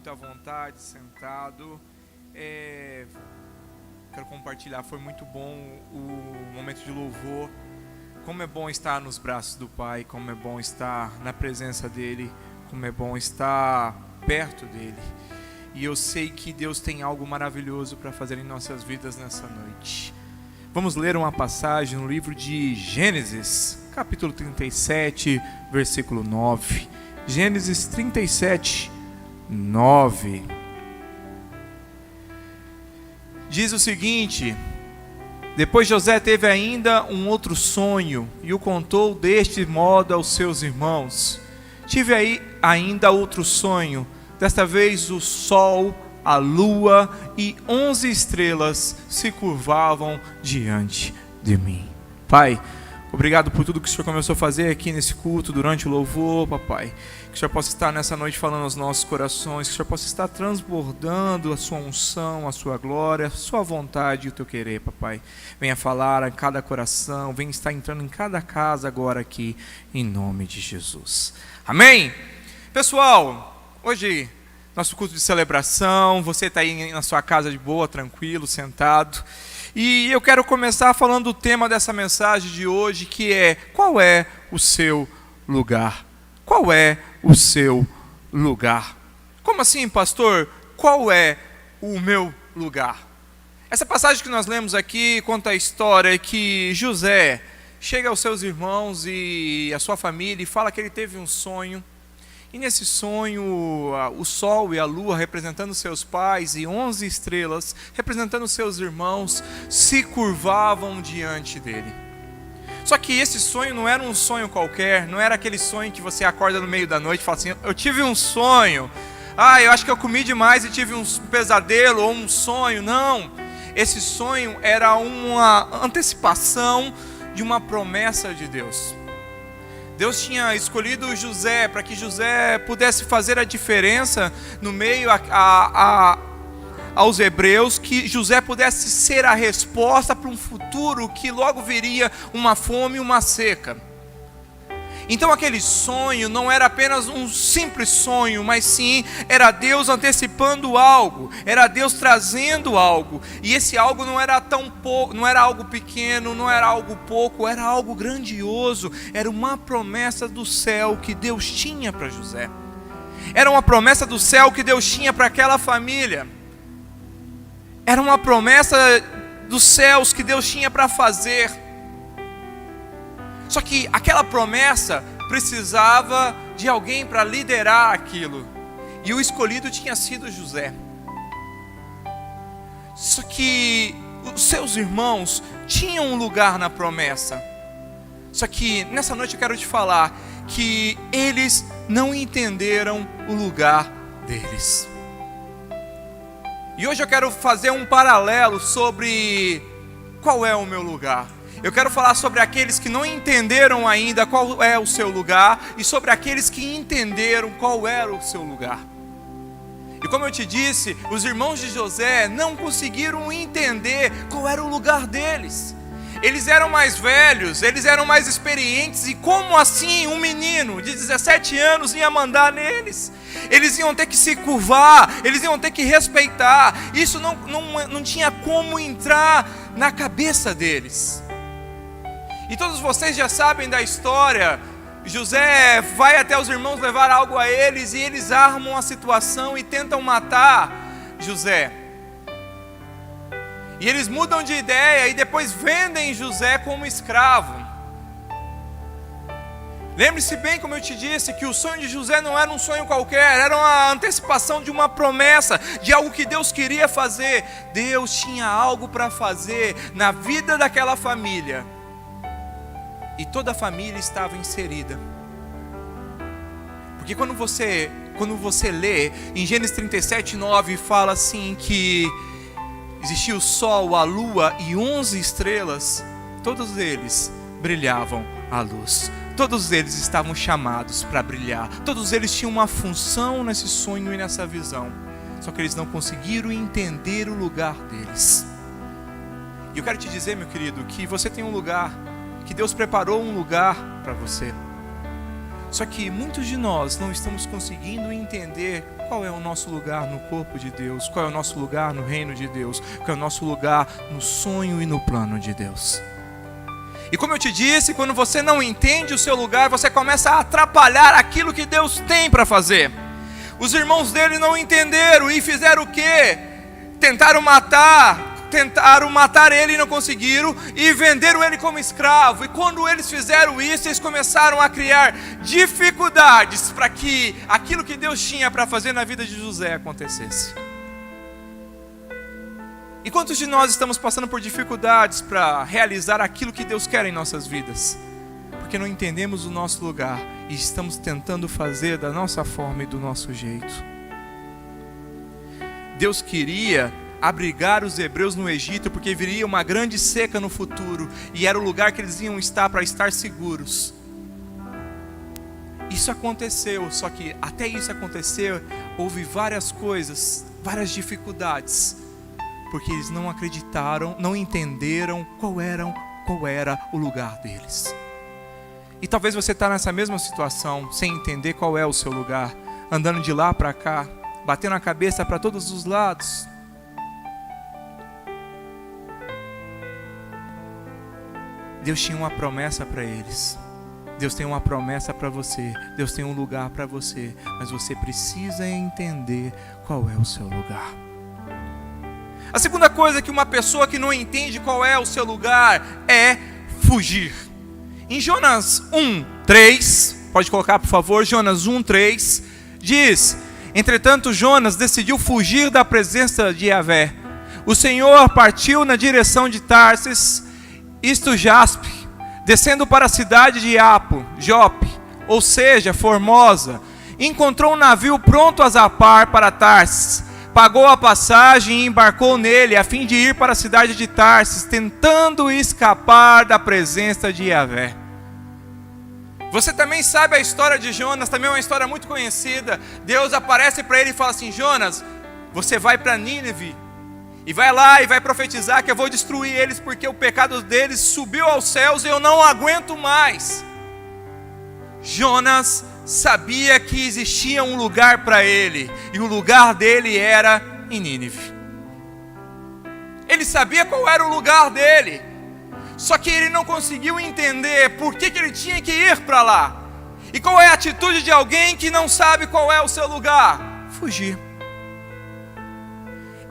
muito à vontade, sentado. Quero compartilhar, foi muito bom o momento de louvor. Como é bom estar nos braços do Pai, como é bom estar na presença dEle, como é bom estar perto dEle. E eu sei que Deus tem algo maravilhoso para fazer em nossas vidas nessa noite. Vamos ler uma passagem no livro de Gênesis, capítulo 37, versículo 9. Gênesis 37, 9. Diz o seguinte: depois José teve ainda um outro sonho e o contou deste modo aos seus irmãos. Tive aí ainda outro sonho, desta vez o sol, a lua e 11 estrelas se curvavam diante de mim. Pai, obrigado por tudo que o Senhor começou a fazer aqui nesse culto, durante o louvor, papai. Que o Senhor possa estar nessa noite falando aos nossos corações, que o Senhor possa estar transbordando a sua unção, a sua glória, a sua vontade e o teu querer, papai. Venha falar a cada coração, venha estar entrando em cada casa agora aqui, em nome de Jesus. Amém? Pessoal, hoje, nosso culto de celebração, você está aí na sua casa de boa, tranquilo, sentado. E eu quero começar falando do tema dessa mensagem de hoje, que é: qual é o seu lugar? Qual é o seu lugar? Como assim, pastor? Qual é o meu lugar? Essa passagem que nós lemos aqui conta a história que José chega aos seus irmãos e à sua família e fala que ele teve um sonho. E nesse sonho, o sol e a lua, representando seus pais, e 11 estrelas, representando seus irmãos, se curvavam diante dele. Só que esse sonho não era um sonho qualquer, não era aquele sonho que você acorda no meio da noite e fala assim: eu tive um sonho, eu acho que eu comi demais e tive um pesadelo ou um sonho. Não, esse sonho era uma antecipação de uma promessa de Deus. Deus tinha escolhido José para que José pudesse fazer a diferença no meio aos hebreus, que José pudesse ser a resposta para um futuro que logo viria uma fome e uma seca. Então aquele sonho não era apenas um simples sonho, mas sim era Deus antecipando algo, era Deus trazendo algo. E esse algo não era não era algo pequeno, não era algo pouco, era algo grandioso. Era uma promessa do céu que Deus tinha para José. Era uma promessa do céu que Deus tinha para aquela família. Era uma promessa dos céus que Deus tinha para fazer. Só que aquela promessa precisava de alguém para liderar aquilo. E o escolhido tinha sido José. Só que os seus irmãos tinham um lugar na promessa. Só que nessa noite eu quero te falar que eles não entenderam o lugar deles. E hoje eu quero fazer um paralelo sobre qual é o meu lugar. Eu quero falar sobre aqueles que não entenderam ainda qual é o seu lugar e sobre aqueles que entenderam qual era o seu lugar. E como eu te disse, os irmãos de José não conseguiram entender qual era o lugar deles. Eles eram mais velhos, eles eram mais experientes, e como assim um menino de 17 anos ia mandar neles? Eles iam ter que se curvar, eles iam ter que respeitar. Isso não tinha como entrar na cabeça deles. E todos vocês já sabem da história. José vai até os irmãos levar algo a eles, e eles armam a situação e tentam matar José. E eles mudam de ideia e depois vendem José como escravo. Lembre-se bem, como eu te disse, que o sonho de José não era um sonho qualquer, era uma antecipação de uma promessa, de algo que Deus queria fazer. Deus tinha algo para fazer na vida daquela família. E toda a família estava inserida. Porque quando você lê em Gênesis 37, 9, fala assim que existia o sol, a lua e 11 estrelas, todos eles brilhavam a luz. Todos eles estavam chamados para brilhar. Todos eles tinham uma função nesse sonho e nessa visão. Só que eles não conseguiram entender o lugar deles. E eu quero te dizer, meu querido, que você tem um lugar, que Deus preparou um lugar para você. Só que muitos de nós não estamos conseguindo entender qual é o nosso lugar no corpo de Deus, qual é o nosso lugar no reino de Deus, qual é o nosso lugar no sonho e no plano de Deus. E como eu te disse, quando você não entende o seu lugar, você começa a atrapalhar aquilo que Deus tem para fazer. Os irmãos dele não entenderam e fizeram o quê? Tentaram matar ele e não conseguiram, e venderam ele como escravo. E quando eles fizeram isso, eles começaram a criar dificuldades para que aquilo que Deus tinha para fazer na vida de José acontecesse. E quantos de nós estamos passando por dificuldades para realizar aquilo que Deus quer em nossas vidas? Porque não entendemos o nosso lugar e estamos tentando fazer da nossa forma e do nosso jeito. Deus queria abrigar os hebreus no Egito porque viria uma grande seca no futuro e era o lugar que eles iam estar para estar seguros. Isso aconteceu, só que até isso acontecer, houve várias coisas, várias dificuldades, porque eles não acreditaram, não entenderam qual era o lugar deles. E talvez você está nessa mesma situação, sem entender qual é o seu lugar, andando de lá para cá, batendo a cabeça para todos os lados. Deus tinha uma promessa para eles. Deus tem uma promessa para você. Deus tem um lugar para você. Mas você precisa entender qual é o seu lugar. A segunda coisa que uma pessoa que não entende qual é o seu lugar é fugir. Em Jonas 1:3, pode colocar por favor, Jonas 1:3, diz: entretanto Jonas decidiu fugir da presença de Yahvé. O Senhor partiu na direção de Tarsis, isto Jaspe, descendo para a cidade de Jope, ou seja, Formosa. Encontrou um navio pronto a zarpar para Tarsis. Pagou a passagem e embarcou nele, a fim de ir para a cidade de Tarsis, tentando escapar da presença de Yahvé. Você também sabe a história de Jonas, também é uma história muito conhecida. Deus aparece para ele e fala assim: Jonas, você vai para Nínive, e vai lá e vai profetizar que eu vou destruir eles, porque o pecado deles subiu aos céus e eu não aguento mais. Jonas sabia que existia um lugar para ele, e o lugar dele era em Nínive. Ele sabia qual era o lugar dele, só que ele não conseguiu entender por que ele tinha que ir para lá. E qual é a atitude de alguém que não sabe qual é o seu lugar? Fugir.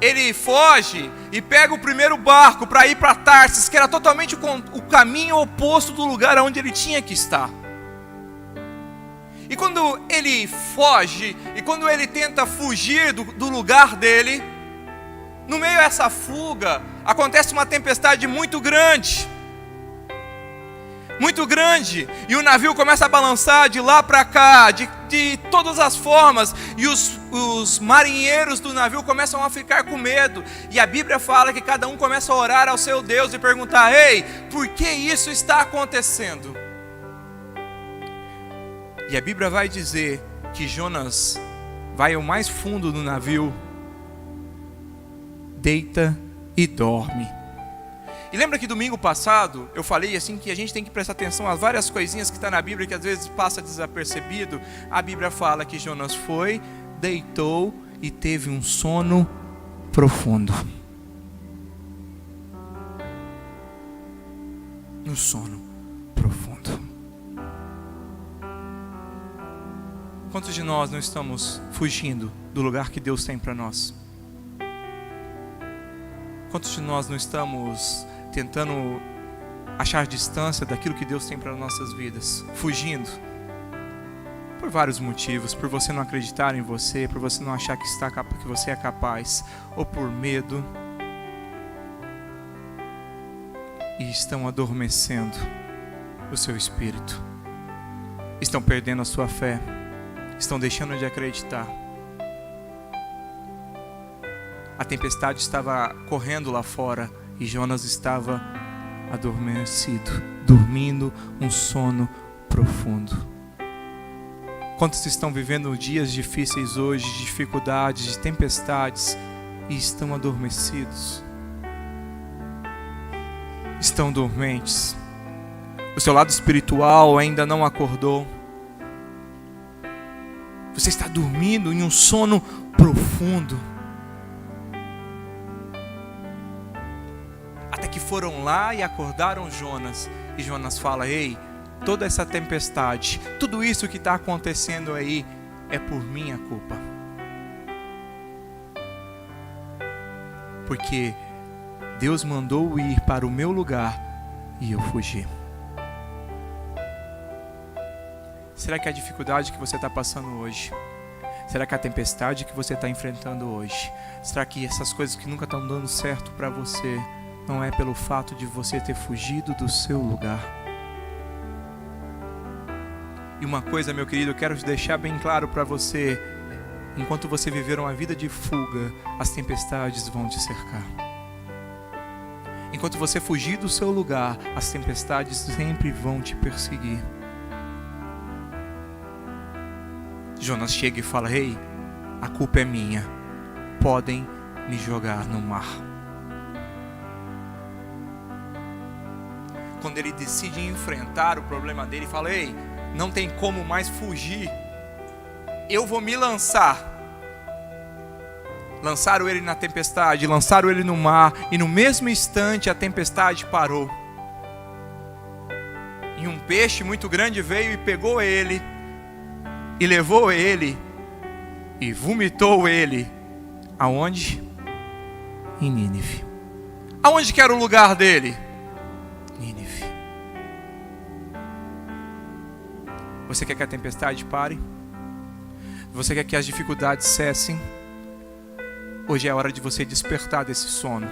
Ele foge e pega o primeiro barco para ir para Tarsis, que era totalmente o caminho oposto do lugar onde ele tinha que estar. E quando ele foge, e quando ele tenta fugir do lugar dele, no meio dessa fuga, acontece uma tempestade muito grande, e o navio começa a balançar de lá para cá, de todas as formas, e os marinheiros do navio começam a ficar com medo, e a Bíblia fala que cada um começa a orar ao seu Deus e perguntar: ei, por que isso está acontecendo? E a Bíblia vai dizer que Jonas vai ao mais fundo do navio, deita e dorme. E lembra que domingo passado eu falei assim que a gente tem que prestar atenção às várias coisinhas que está na Bíblia que às vezes passa desapercebido. A Bíblia fala que Jonas foi, deitou e teve um sono profundo. No sono profundo. Quantos de nós não estamos fugindo do lugar que Deus tem para nós? Quantos de nós não estamos tentando achar distância daquilo que Deus tem para nossas vidas? Fugindo. Por vários motivos. Por você não acreditar em você, por você não achar que você é capaz, ou por medo. E estão adormecendo o seu espírito. Estão perdendo a sua fé. Estão deixando de acreditar. A tempestade estava correndo lá fora e Jonas estava adormecido, dormindo um sono profundo. Quantos estão vivendo dias difíceis hoje, de dificuldades, de tempestades, e estão adormecidos? Estão dormentes. O seu lado espiritual ainda não acordou. Você está dormindo em um sono profundo. Até que foram lá e acordaram Jonas. E Jonas fala: ei, toda essa tempestade, tudo isso que está acontecendo aí, é por minha culpa. Porque Deus mandou ir para o meu lugar e eu fugi. Será que a dificuldade que você está passando hoje? Será que a tempestade que você está enfrentando hoje? Será que essas coisas que nunca estão dando certo para você não é pelo fato de você ter fugido do seu lugar? E uma coisa, meu querido, eu quero deixar bem claro para você: enquanto você viver uma vida de fuga, as tempestades vão te cercar. Enquanto você fugir do seu lugar, as tempestades sempre vão te perseguir. Jonas chega e fala: ei, a culpa é minha, podem me jogar no mar. Quando ele decide enfrentar o problema dele, fala: ei, não tem como mais fugir, eu vou me lançar. Lançaram ele na tempestade, lançaram ele no mar, e no mesmo instante a tempestade parou. E um peixe muito grande veio e pegou ele, e levou ele, e vomitou ele. Aonde? Em Nínive. Aonde que era o lugar dele? Nínive. Você quer que a tempestade pare? Você quer que as dificuldades cessem? Hoje é a hora de você despertar desse sono.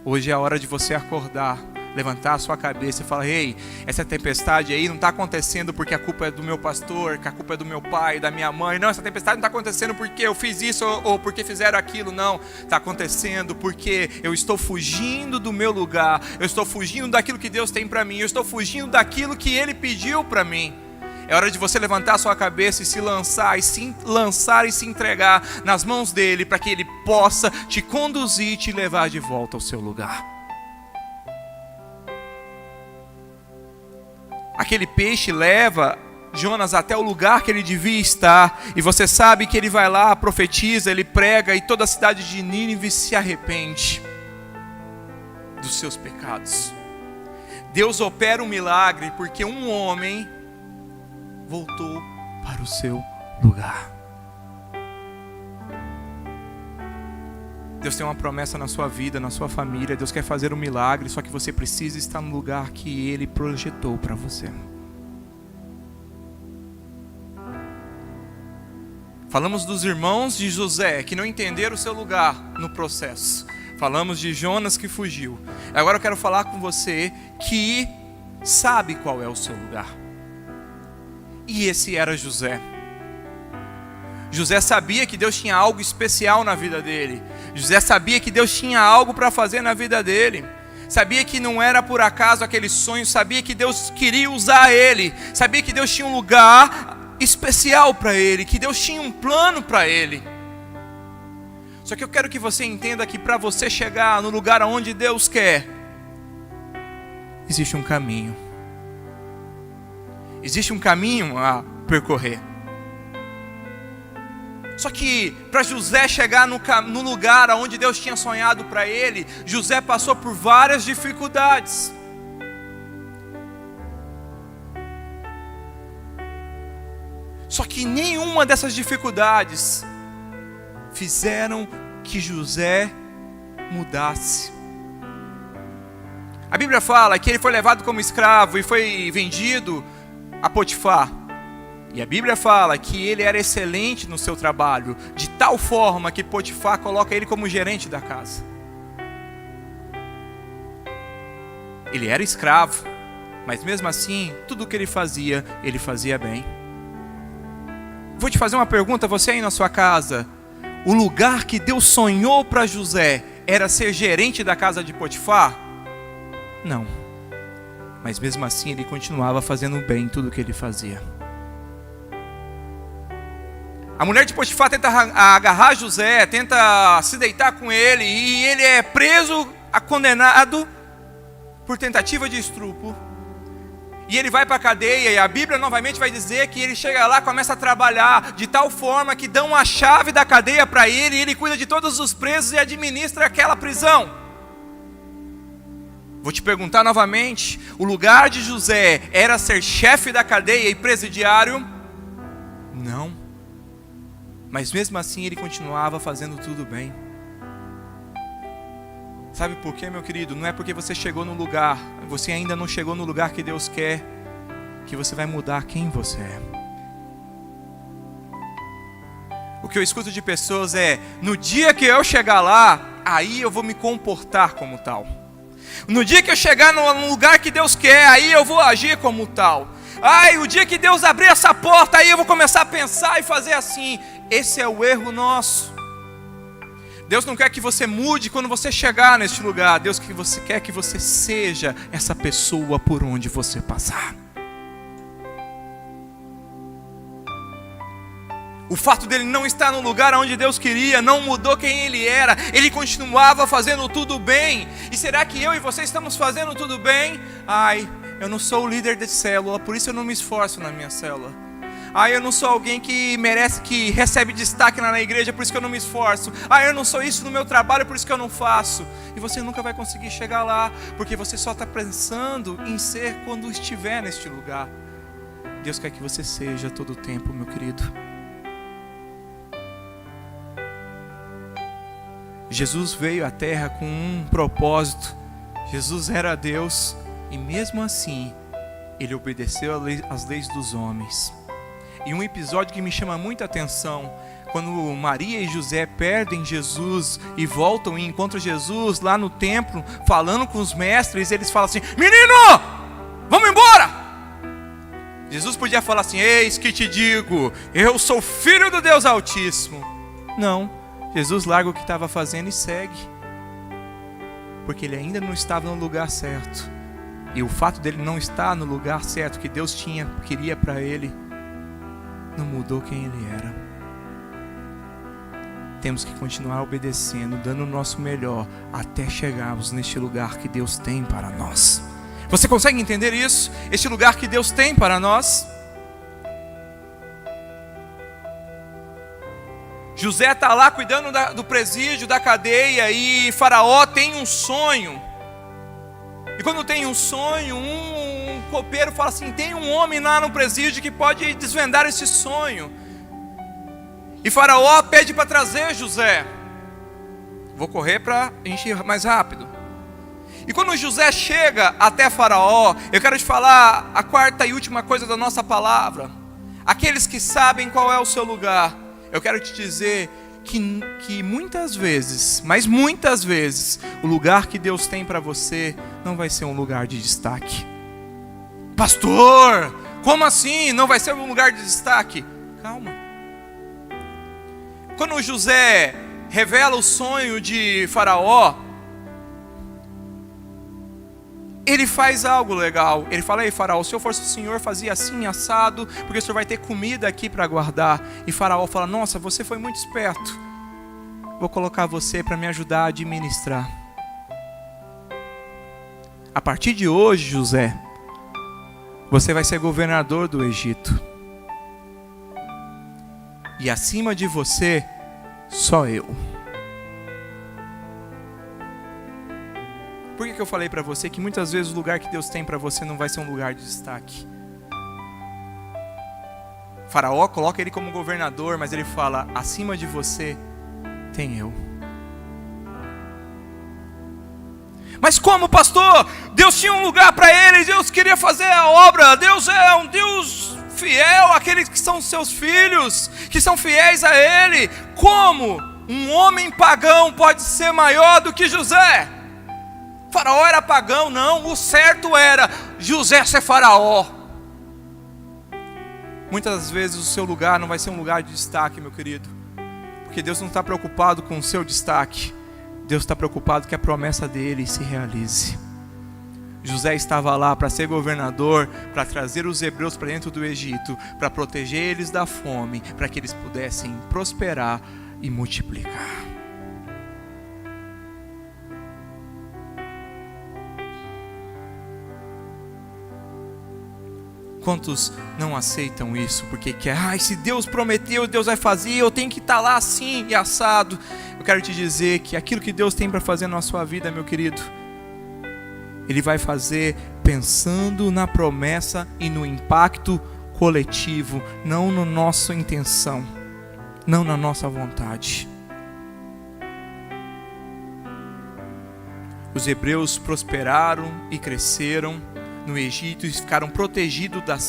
Hoje é a hora de você acordar, levantar a sua cabeça e falar: ei, essa tempestade aí não está acontecendo porque a culpa é do meu pastor, que a culpa é do meu pai, da minha mãe. Não, essa tempestade não está acontecendo porque eu fiz isso ou porque fizeram aquilo. Não, está acontecendo porque eu estou fugindo do meu lugar. Eu estou fugindo daquilo que Deus tem para mim. Eu estou fugindo daquilo que Ele pediu para mim. É hora de você levantar a sua cabeça e se lançar e se entregar nas mãos dele, para que ele possa te conduzir e te levar de volta ao seu lugar. Aquele peixe leva Jonas até o lugar que ele devia estar, e você sabe que ele vai lá, profetiza, ele prega, e toda a cidade de Nínive se arrepende dos seus pecados. Deus opera um milagre porque um homem voltou para o seu lugar. Deus tem uma promessa na sua vida, na sua família. Deus quer fazer um milagre, só que você precisa estar no lugar que Ele projetou para você. Falamos dos irmãos de José que não entenderam o seu lugar no processo. Falamos de Jonas que fugiu. Agora eu quero falar com você que sabe qual é o seu lugar. E esse era José. José sabia que Deus tinha algo especial na vida dele. José sabia que Deus tinha algo para fazer na vida dele. Sabia que não era por acaso aquele sonho. Sabia que Deus queria usar ele. Sabia que Deus tinha um lugar especial para ele. Que Deus tinha um plano para ele. Só que eu quero que você entenda que para você chegar no lugar aonde Deus quer, existe um caminho. Existe um caminho a percorrer. Só que para José chegar no lugar onde Deus tinha sonhado para ele, José passou por várias dificuldades. Só que nenhuma dessas dificuldades fizeram que José mudasse. A Bíblia fala que ele foi levado como escravo e foi vendido a Potifar. E a Bíblia fala que ele era excelente no seu trabalho, de tal forma que Potifar coloca ele como gerente da casa. Ele era escravo, mas mesmo assim, tudo o que ele fazia bem. Vou te fazer uma pergunta, você aí na sua casa: o lugar que Deus sonhou para José era ser gerente da casa de Potifar? Não. Mas mesmo assim ele continuava fazendo bem tudo o que ele fazia. A mulher de Potifar tenta agarrar José, tenta se deitar com ele, e ele é preso, condenado por tentativa de estupro. E ele vai para a cadeia, e a Bíblia novamente vai dizer que ele chega lá, começa a trabalhar de tal forma que dão a chave da cadeia para ele, e ele cuida de todos os presos e administra aquela prisão. Vou te perguntar novamente, o lugar de José era ser chefe da cadeia e presidiário? Não. Mas mesmo assim ele continuava fazendo tudo bem. Sabe por quê, meu querido? Não é porque você chegou no lugar, você ainda não chegou no lugar que Deus quer, que você vai mudar quem você é. O que eu escuto de pessoas é: no dia que eu chegar lá, aí eu vou me comportar como tal. No dia que eu chegar no lugar que Deus quer, aí eu vou agir como tal. Ai, o dia que Deus abrir essa porta, aí eu vou começar a pensar e fazer assim. Esse é o erro nosso. Deus não quer que você mude quando você chegar neste lugar. Deus quer que você seja essa pessoa por onde você passar. O fato dele não estar no lugar onde Deus queria não mudou quem ele era. Ele continuava fazendo tudo bem. E será que eu e você estamos fazendo tudo bem? Ai, eu não sou o líder de célula, por isso eu não me esforço na minha célula. Ai, eu não sou alguém que merece, que recebe destaque na igreja, por isso que eu não me esforço. Ai, eu não sou isso no meu trabalho, por isso que eu não faço. E você nunca vai conseguir chegar lá, porque você só está pensando em ser quando estiver neste lugar. Deus quer que você seja todo o tempo, meu querido. Jesus veio à terra com um propósito. Jesus era Deus e mesmo assim ele obedeceu às leis dos homens. E um episódio que me chama muita atenção, quando Maria e José perdem Jesus e voltam e encontram Jesus lá no templo, falando com os mestres, eles falam assim: menino, vamos embora. Jesus podia falar assim: eis que te digo, eu sou filho do Deus Altíssimo. Não, Jesus larga o que estava fazendo e segue, porque ele ainda não estava no lugar certo. E o fato dele não estar no lugar certo que Deus queria para ele, não mudou quem ele era. Temos que continuar obedecendo, dando o nosso melhor, até chegarmos neste lugar que Deus tem para nós. Você consegue entender isso? Este lugar que Deus tem para nós? José está lá cuidando do presídio, da cadeia, e Faraó tem um sonho. E quando tem um sonho, um copeiro fala assim: tem um homem lá no presídio que pode desvendar esse sonho. E Faraó pede para trazer José. Vou correr para a gente ir mais rápido. E quando José chega até Faraó, eu quero te falar a quarta e última coisa da nossa palavra. Aqueles que sabem qual é o seu lugar, eu quero te dizer que muitas vezes, mas muitas vezes, o lugar que Deus tem para você não vai ser um lugar de destaque. Pastor, como assim? Não vai ser um lugar de destaque? Calma. Quando José revela o sonho de Faraó, ele faz algo legal. Ele fala: ei Faraó, se eu fosse o senhor, fazia assim, assado, porque o senhor vai ter comida aqui para guardar. E Faraó fala: nossa, você foi muito esperto. Vou colocar você para me ajudar a administrar. A partir de hoje, José, você vai ser governador do Egito. E acima de você, só eu. Por que eu falei para você que muitas vezes o lugar que Deus tem para você não vai ser um lugar de destaque? Faraó coloca ele como governador, mas ele fala: acima de você tem eu. Mas como, pastor? Deus tinha um lugar para ele, Deus queria fazer a obra. Deus é um Deus fiel àqueles que são seus filhos, que são fiéis a ele. Como um homem pagão pode ser maior do que José? Faraó era pagão? Não, o certo era José ser faraó. Muitas vezes o seu lugar não vai ser um lugar de destaque, meu querido, porque Deus não está preocupado com o seu destaque. Deus está preocupado que a promessa dele se realize. José estava lá para ser governador, para trazer os hebreus para dentro do Egito, para proteger eles da fome, para que eles pudessem prosperar e multiplicar. Quantos não aceitam isso porque quer, se Deus prometeu, Deus vai fazer, eu tenho que estar lá assim e assado. Eu quero te dizer que aquilo que Deus tem para fazer na sua vida, meu querido, Ele vai fazer pensando na promessa e no impacto coletivo, não na nossa intenção, não na nossa vontade. Os hebreus prosperaram e cresceram no Egito e ficaram protegidos da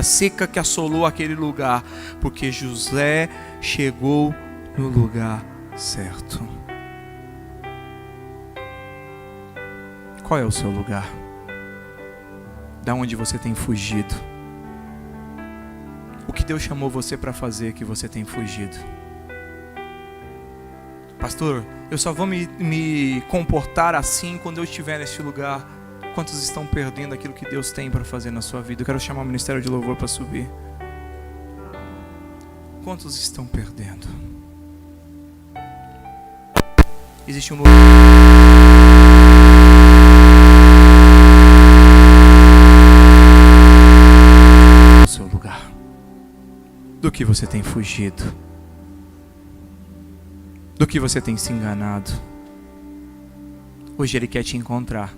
seca que assolou aquele lugar, porque José chegou no lugar certo. Qual é o seu lugar? Da onde você tem fugido? O que Deus chamou você para fazer que você tem fugido? Pastor, eu só vou me comportar assim quando eu estiver neste lugar. Quantos estão perdendo aquilo que Deus tem para fazer na sua vida? Eu quero chamar o Ministério de Louvor para subir. Quantos estão perdendo? Existe um lugar. O seu lugar. Do que você tem fugido? Do que você tem se enganado? Hoje Ele quer te encontrar.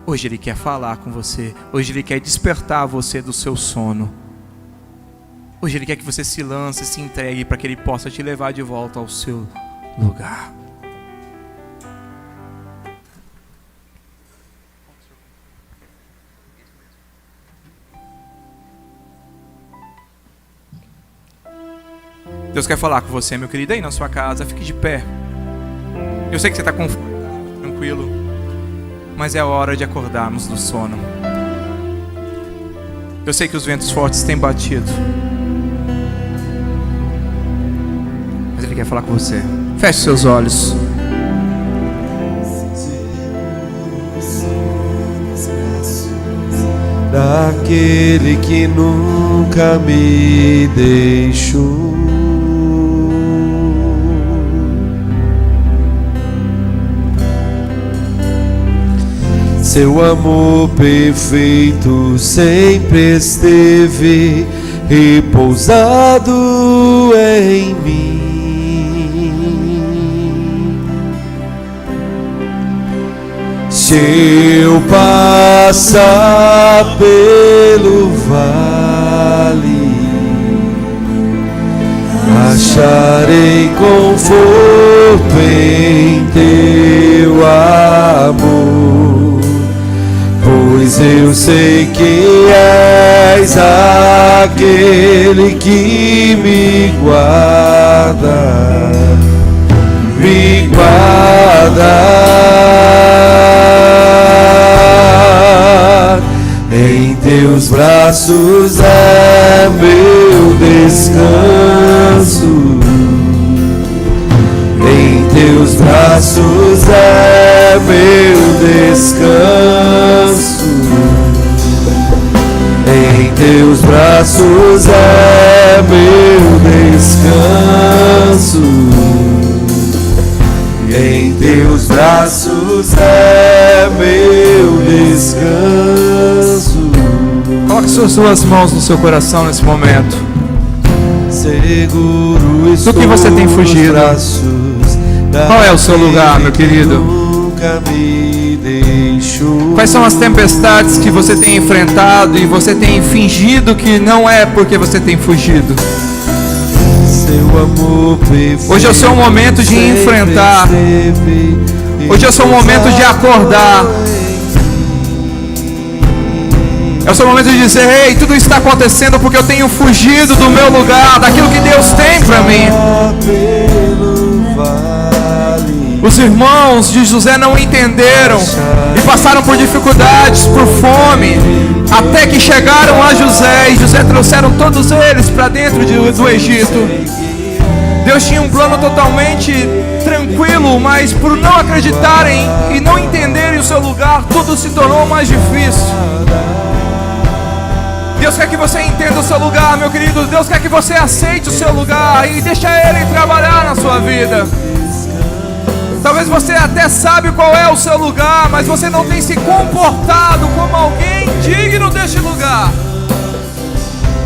Hoje Ele quer falar com você. Hoje Ele quer despertar você do seu sono. Hoje Ele quer que você se lance, se entregue para que Ele possa te levar de volta ao seu lugar. Deus quer falar com você, meu querido, aí na sua casa, fique de pé. Eu sei que você está confortável, tranquilo, mas é hora de acordarmos do sono. Eu sei que os ventos fortes têm batido, mas Ele quer falar com você. Feche seus olhos. Daquele que nunca me deixou, seu amor perfeito sempre esteve repousado em mim. Se eu passar pelo vale, acharei conforto em teu amor, pois eu sei que és aquele que me guarda, me guarda. Em teus braços é meu descanso, em teus braços é meu descanso, em teus braços é meu descanso, em teus braços é meu descanso. Coloque suas mãos no seu coração nesse momento. Seguro estou do que você tem fugido? Qual é o seu lugar, meu querido? Quais são as tempestades que você tem enfrentado e você tem fingido que não é porque você tem fugido? Hoje é o seu momento de enfrentar. Hoje é o seu momento de acordar. É o seu momento de dizer: ei, tudo está acontecendo porque eu tenho fugido do meu lugar, daquilo que Deus tem para mim. Os irmãos de José não entenderam e passaram por dificuldades, por fome, até que chegaram a José, e José trouxeram todos eles para dentro do Egito. Deus tinha um plano totalmente tranquilo, mas por não acreditarem e não entenderem o seu lugar, tudo se tornou mais difícil. Deus quer que você entenda o seu lugar, meu querido. Deus quer que você aceite o seu lugar e deixe Ele trabalhar na sua vida. Talvez você até sabe qual é o seu lugar, mas você não tem se comportado como alguém digno deste lugar.